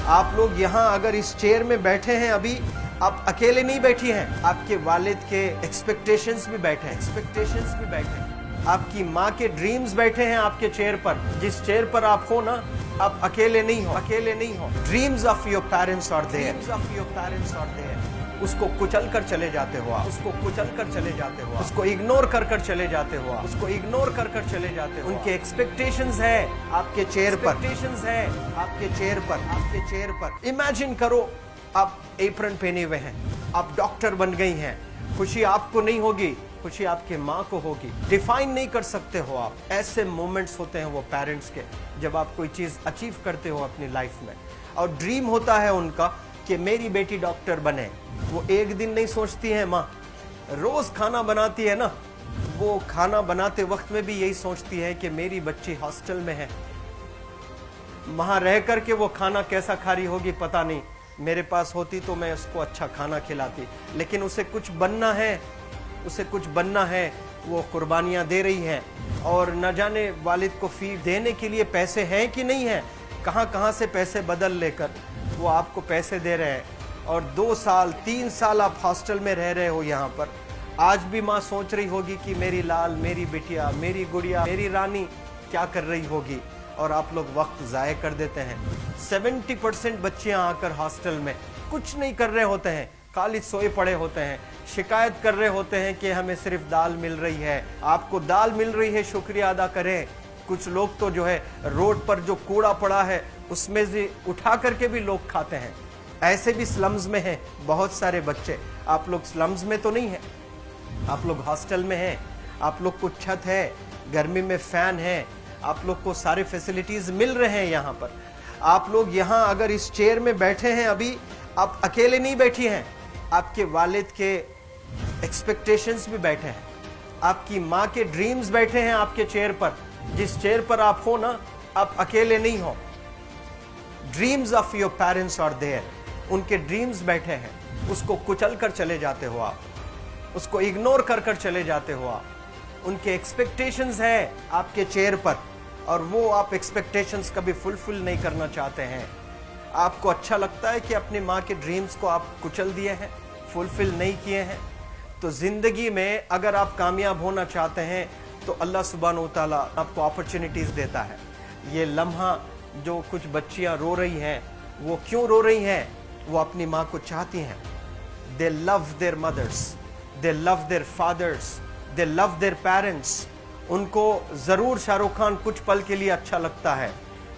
आप लोग यहाँ अगर इस चेयर में बैठे हैं अभी, आप अकेले नहीं बैठी हैं, आपके वालिद के एक्सपेक्टेशंस भी बैठे हैं, आपकी माँ के ड्रीम्स बैठे हैं आपके चेयर पर। जिस चेयर पर आप हो ना, आप अकेले नहीं हो। Dreams of your parents are there. उसको कुचल कर चले जाते हो आप, उसको इग्नोर कर चले जाते हो आप, उनके एक्सपेक्टेशंस है आपके चेयर पर। इमेजिन करो आप एप्रन पहने हुए हैं, आप डॉक्टर बन गई हैं, खुशी आपको नहीं होगी, खुशी आपके माँ को होगी। डिफाइन नहीं कर सकते हो आप। ऐसे मोमेंट्स होते हैं वो पेरेंट्स के, जब आप कोई चीज अचीव करते हो अपनी लाइफ में, और ड्रीम होता है उनका कि मेरी बेटी डॉक्टर बने। वो एक दिन नहीं सोचती है माँ, रोज खाना बनाती है ना, वो खाना बनाते वक्त में भी यही सोचती है कि मेरी बच्ची हॉस्टल में है, वहां रह करके वो खाना कैसा खा रही होगी पता नहीं, मेरे पास होती तो मैं उसको अच्छा खाना खिलाती। लेकिन उसे कुछ बनना है, वो कुर्बानियां दे रही है, और न जाने वालिद को फी देने के लिए पैसे हैं कि नहीं है, कहां से पैसे बदल लेकर वो आपको पैसे दे रहे हैं। और 2 साल 3 साल आप हॉस्टल में रह रहे हो यहाँ पर। आज भी माँ सोच रही होगी कि मेरी लाल, मेरी बिटिया, मेरी गुड़िया, मेरी रानी क्या कर रही होगी, और आप लोग वक्त ज़ाय कर देते हैं। 70% बच्चियां आकर हॉस्टल में कुछ नहीं कर रहे होते हैं, खाली सोए पड़े होते हैं, शिकायत कर रहे होते हैं कि हमें सिर्फ दाल मिल रही है। आपको दाल मिल रही है, शुक्रिया अदा करें। कुछ लोग तो जो है रोड पर जो कूड़ा पड़ा है उसमें से उठा करके भी लोग खाते हैं। ऐसे भी स्लम्स में हैं बहुत सारे बच्चे। आप लोग स्लम्स में तो नहीं है, आप लोग हॉस्टल में हैं, आप लोग को छत है, गर्मी में फैन है, आप लोग को सारे फैसिलिटीज मिल रहे हैं यहाँ पर। आप लोग यहाँ अगर इस चेयर में बैठे हैं अभी, आप अकेले नहीं बैठी हैं, आपके वालिद के एक्सपेक्टेशंस भी बैठे हैं, आपकी माँ के ड्रीम्स बैठे हैं आपके चेयर पर। जिस चेयर पर आप हो ना, आप अकेले नहीं हो। Dreams of your parents are there. उनके ड्रीम्स बैठे हैं, उसको कुचल कर चले जाते हो आप, उसको इग्नोर कर चले जाते हो आप। उनके एक्सपेक्टेशंस है आपके चेयर पर, और वो आप एक्सपेक्टेशंस कभी फुलफिल नहीं करना चाहते हैं। आपको अच्छा लगता है कि अपनी माँ के ड्रीम्स को आप कुचल दिए हैं, फुलफिल नहीं किए हैं। तो जिंदगी में अगर आप कामयाब होना चाहते हैं तो अल्लाह सुब्हानहू व तआला आपको अपॉर्चुनिटीज देता है। ये लम्हा जो कुछ बच्चियां रो रही हैं, वो क्यों रो रही हैं? वो अपनी माँ को चाहती हैं। They love their mothers, they love their fathers, they love their parents. उनको ज़रूर शाहरुख खान कुछ पल के लिए अच्छा लगता है,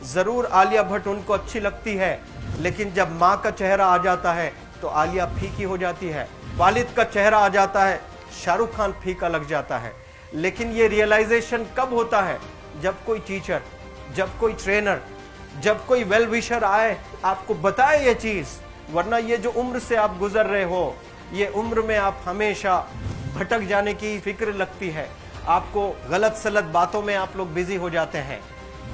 ज़रूर आलिया भट्ट उनको अच्छी लगती है, लेकिन जब माँ का चेहरा आ जाता है तो आलिया फीकी हो जाती है। वालिद का चेहरा आ जाता है, शाहरुख खान फीका लग जाता है। लेकिन ये रियलाइजेशन कब होता है? जब कोई टीचर, जब कोई ट्रेनर, जब कोई वेल विशर आए, आपको बताए ये चीज़। वरना ये जो उम्र से आप गुजर रहे हो, ये उम्र में आप हमेशा भटक जाने की फिक्र लगती है, आपको गलत सलत बातों में आप लोग बिजी हो जाते हैं।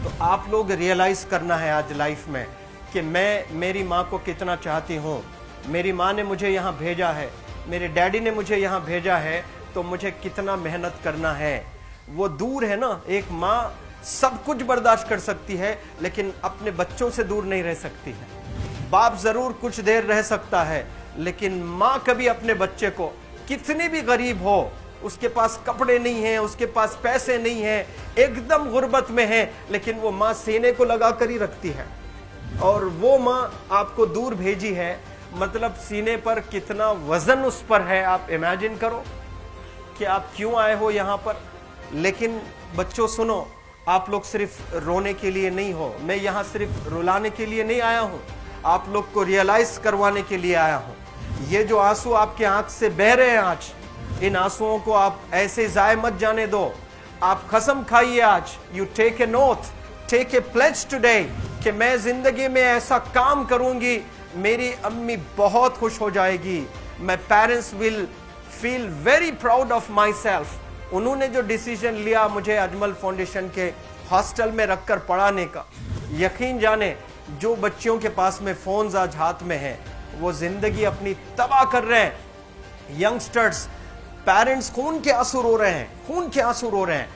तो आप लोग रियलाइज करना है आज लाइफ में कि मैं मेरी माँ को कितना चाहती हूँ। मेरी माँ ने मुझे यहाँ भेजा है, मेरे डैडी ने मुझे यहाँ भेजा है, तो मुझे कितना मेहनत करना है। वो दूर है ना, एक माँ सब कुछ बर्दाश्त कर सकती है, लेकिन अपने बच्चों से दूर नहीं रह सकती है। बाप जरूर कुछ देर रह सकता है, लेकिन माँ कभी अपने बच्चे को, कितनी भी गरीब हो, उसके पास कपड़े नहीं हैं, उसके पास पैसे नहीं हैं, एकदम गुर्बत में है, लेकिन वो माँ सीने को लगा कर ही रखती है। और वो माँ आपको दूर भेजी है, मतलब सीने पर कितना वजन उस पर है। आप इमेजिन करो कि आप क्यों आए हो यहाँ पर। लेकिन बच्चों सुनो, आप लोग सिर्फ रोने के लिए नहीं हो, मैं यहाँ सिर्फ रुलाने के लिए नहीं आया हूँ, आप लोग को रियलाइज करवाने के लिए आया हूँ। ये जो आंसू आपके आंख से बह रहे हैं आज, इन आंसुओं को आप ऐसे जाए मत जाने दो। आप कसम खाइए आज, you take a note, take a pledge today, कि मैं जिंदगी में ऐसा काम करूंगी, मेरी अम्मी बहुत खुश हो जाएगी। My parents will feel very proud of my self. उन्होंने जो डिसीजन लिया मुझे अजमल फाउंडेशन के हॉस्टल में रखकर पढ़ाने का, यकीन जाने जो बच्चियों के पास में फोन्स आज हाथ में हैं, वो जिंदगी अपनी तबाह कर रहे हैं। यंगस्टर्स, पेरेंट्स खून के आंसू रो रहे हैं, खून के आंसू रो रहे हैं,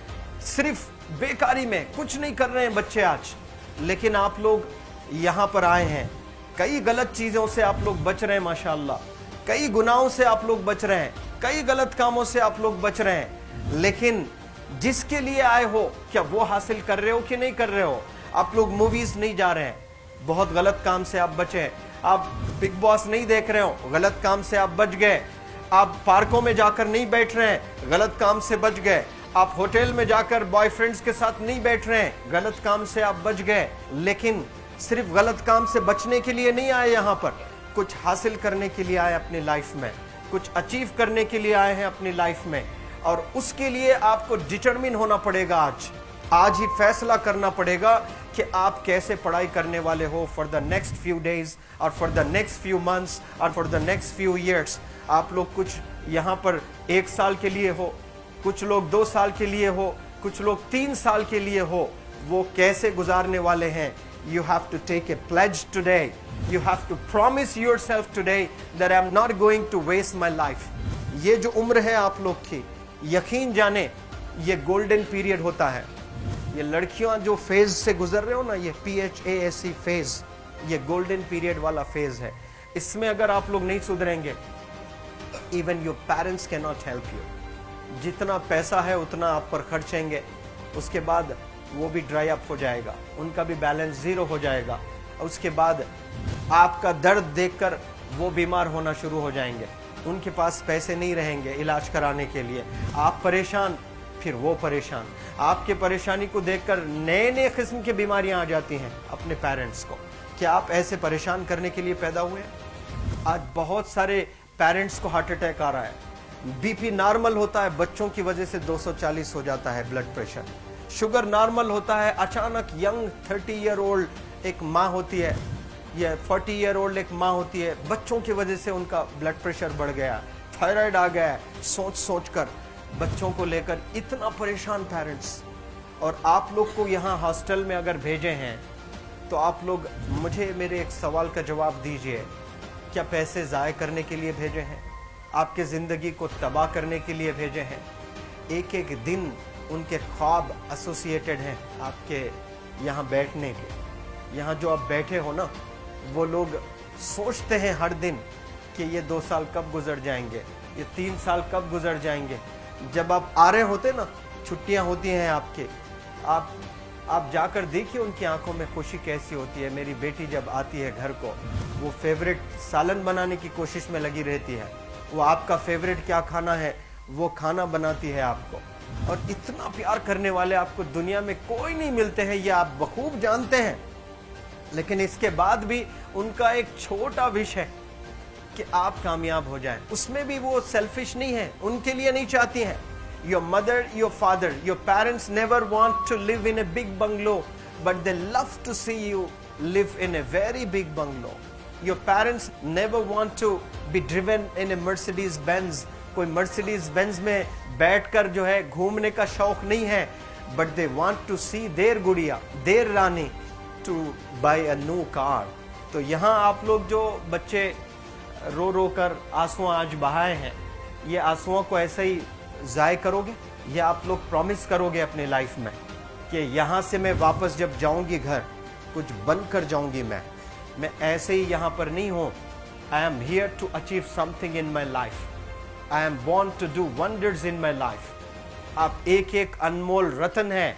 सिर्फ बेकारी में कुछ नहीं कर रहे हैं बच्चे आज। लेकिन आप लोग यहाँ पर आए हैं, कई गलत चीजों से आप लोग बच रहे हैं माशाअल्लाह, कई गुनाहों से आप लोग बच रहे हैं, कई गलत कामों से आप लोग बच रहे हैं, लेकिन जिसके लिए आए हो क्या वो हासिल कर रहे हो कि नहीं कर रहे हो? आप लोग मूवीज नहीं जा रहे हैं, बहुत गलत काम से आप बचे। आप बिग बॉस नहीं देख रहे हो, गलत काम से आप बच गए। आप पार्कों में जाकर नहीं बैठ रहे हैं, गलत काम से बच गए। आप होटल में जाकर बॉयफ्रेंड्स के साथ नहीं बैठ रहे हैं, गलत काम से आप बच गए। लेकिन सिर्फ गलत काम से बचने के लिए नहीं आए, यहाँ पर कुछ हासिल करने के लिए आए अपनी लाइफ में, कुछ अचीव करने के लिए आए हैं अपनी लाइफ में। और उसके लिए आपको डिटरमिन होना पड़ेगा। आज ही फैसला करना पड़ेगा कि आप कैसे पढ़ाई करने वाले हो for the next few days और for the next few months और for the next few years. आप लोग कुछ यहाँ पर 1 साल के लिए हो, कुछ लोग 2 साल के लिए हो, कुछ लोग 3 साल के लिए हो। वो कैसे गुजारने वाले हैं? You have to take a pledge today. You have to promise yourself today that I'm not going to waste my life. ये जो उम्र है आप लोग की, यकीन जाने ये गोल्डन पीरियड होता है। ये लड़कियां जो फेज से गुजर रहे हो ना, ये PHASE फेज, ये गोल्डन पीरियड वाला फेज है। इसमें अगर आप लोग नहीं सुधरेंगे, even your parents can not help you. जितना पैसा है उतना आप पर खर्चेंगे, उसके बाद वो भी ड्राई अप हो जाएगा, उनका भी बैलेंस जीरो हो जाएगा। उसके बाद आपका दर्द देखकर वो बीमार होना शुरू हो जाएंगे, उनके पास पैसे नहीं रहेंगे इलाज कराने के लिए। आप परेशान, फिर वो परेशान। आपके परेशानी को देखकर नए नए किस्म की बीमारियां आ जाती हैं अपने पेरेंट्स को। क्या आप ऐसे परेशान करने के लिए पैदा हुए? आज बहुत सारे पेरेंट्स को हार्ट अटैक आ रहा है। बीपी नॉर्मल होता है, बच्चों की वजह से 240 हो जाता है ब्लड प्रेशर। शुगर नॉर्मल होता है, अचानक यंग 30 ईयर ओल्ड एक माँ होती है या 40 ईयर ओल्ड एक माँ होती है, बच्चों की वजह से उनका ब्लड प्रेशर बढ़ गया, थायराइड आ गया। सोच सोच कर बच्चों को लेकर इतना परेशान पेरेंट्स। और आप लोग को यहाँ हॉस्टल में अगर भेजे हैं तो आप लोग मुझे मेरे एक सवाल का जवाब दीजिए, क्या पैसे ज़ाय करने के लिए भेजे हैं? आपके ज़िंदगी को तबाह करने के लिए भेजे हैं? एक एक दिन उनके ख्वाब एसोसिएटेड हैं आपके यहाँ बैठने के। यहाँ जो आप बैठे हो ना, वो लोग सोचते हैं हर दिन कि ये 2 साल कब गुजर जाएंगे, ये 3 साल कब गुजर जाएंगे। जब आप आ रहे होते ना, छुट्टियाँ होती हैं आपके, आप जाकर देखिए उनकी आंखों में खुशी कैसी होती है। मेरी बेटी जब आती है घर को, वो फेवरेट सालन बनाने की कोशिश में लगी रहती है। वो आपका फेवरेट क्या खाना है वो खाना बनाती है आपको। और इतना प्यार करने वाले आपको दुनिया में कोई नहीं मिलते हैं, ये आप बखूब जानते हैं। लेकिन इसके बाद भी उनका एक छोटा विश है कि आप कामयाब हो जाएं। उसमें भी वो सेल्फिश नहीं है, उनके लिए नहीं चाहती हैं। Your mother, your father, your parents never want to live in a big bungalow, but they love to see you live in a very big bungalow. Your parents never want to be driven in a Mercedes Benz. कोई Mercedes Benz में बैठकर जो है घूमने का शौक नहीं है, but they want to see their गुड़िया, their Rani to buy a new car. तो यहाँ आप लोग जो बच्चे रो रो कर आंसू आज बहाए हैं, ये आंसुओं को ऐसे ही ज़ाय करोगे या आप लोग प्रॉमिस करोगे अपने लाइफ में कि यहाँ से मैं वापस जब जाऊँगी घर, कुछ बन कर जाऊँगी। मैं ऐसे ही यहाँ पर नहीं हूँ। I am here to achieve something in my life. I am born to do wonders in my life. आप एक एक अनमोल रतन है,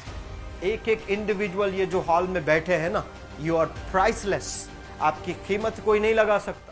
एक एक इंडिविजुअल ये जो हॉल में बैठे हैं ना, यू आर प्राइसलेस। आपकी कीमत कोई नहीं लगा सकता।